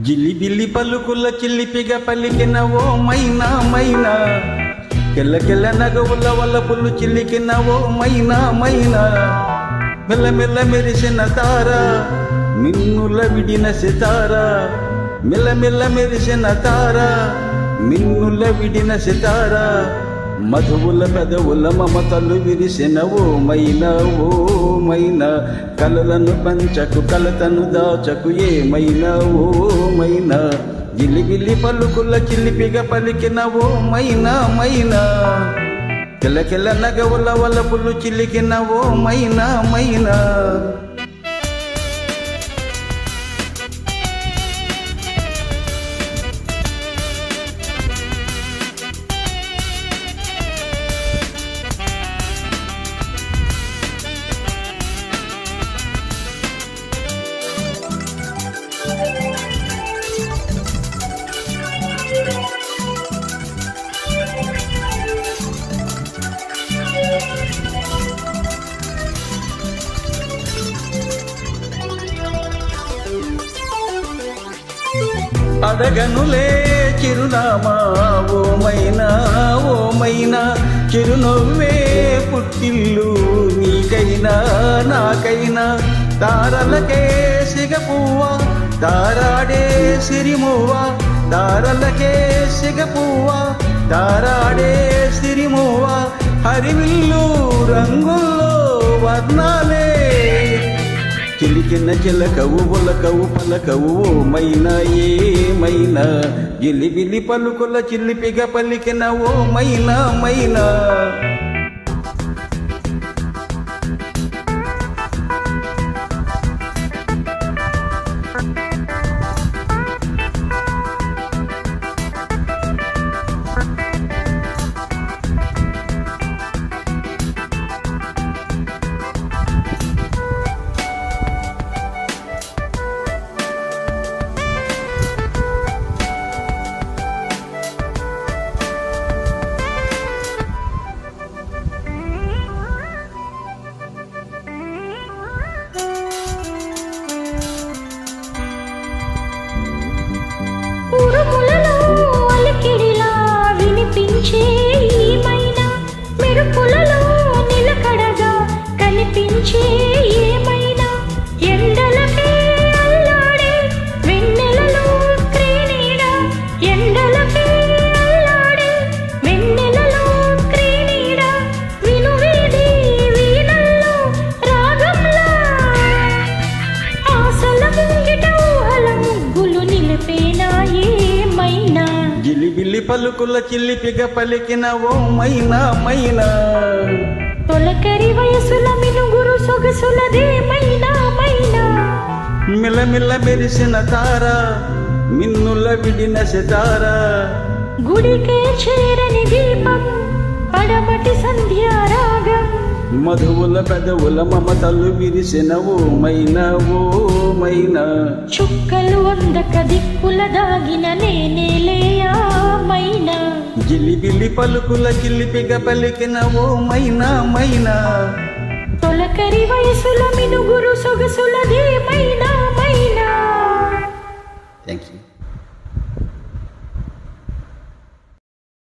జిలిబిలి పలుకుల చిల్లిపిగా పలికిన ఓ మైనా మైనా, కెల్ల కెల్ల నగవుల వలపులు చిల్లికిన ఓ మైనా మైనా, మెల్ల మెల్ల మెరిసిన తార మిన్నుల విడిన సితార, మెల్ల మెల్ల మెరిసిన తార మిన్నుల విడిన సితార, మధువుల పెదవుల మమతలు విరిసిన ఓ మైనా ఓ మైనా, కలలను పంచకు కలతను దాచకు ఏమైనా ఓ మైనా, గిలిగిలి పలుకుల చిలిపిగా పలికిన ఓ మైనా మైనా, కెల కెల నగవుల వలపులు చిలికిన ఓ మైనా మైనా. అడగనులే చిరునామా ఓ మైనా ఓ మైనా, చిరునవ్వే పుట్టిల్లు నీకైనా నాకైనా, తారలకే సిగపువ్వా తారాడే సిరిమువ్వా, తారలకే సిగపువ్వా తారాడే సిరిమువ్వా, హరివిల్లు రంగుల్లో వర్ణాలే చిలికిన చిలకవు ఒలకవు పలకవు ఓ మైనా ఏమైనా, గిలిగిలి పలుకుల చిల్లిపిగా పలికిన ఓ మైనా మైనా. గిలిగిలి పలుకుల చిల్లిపిగా పలికిన ఓ మైనా మైనా, తొలకరి వయసుల మినుగురు సొగసులదే మైనా మైనా, మిలమిల మెరిసిన తార మిన్నుల విడిన సితార, గుడికే చేరని దీపం పడమటి సంధ్యారాగం, మధువుల పెదవుల మమతలు విరిసిన ఓ మైనా ఓ మైనా, చుక్కలు వందక దిక్కుల దాగిన నేనేలేయా మైనా, జిలిబిలి పలుకుల చిల్లిపిగా పలికిన ఓ మైనా మైనా, తొలకరి వయసుల మినుగురు సొగసులదే మైనా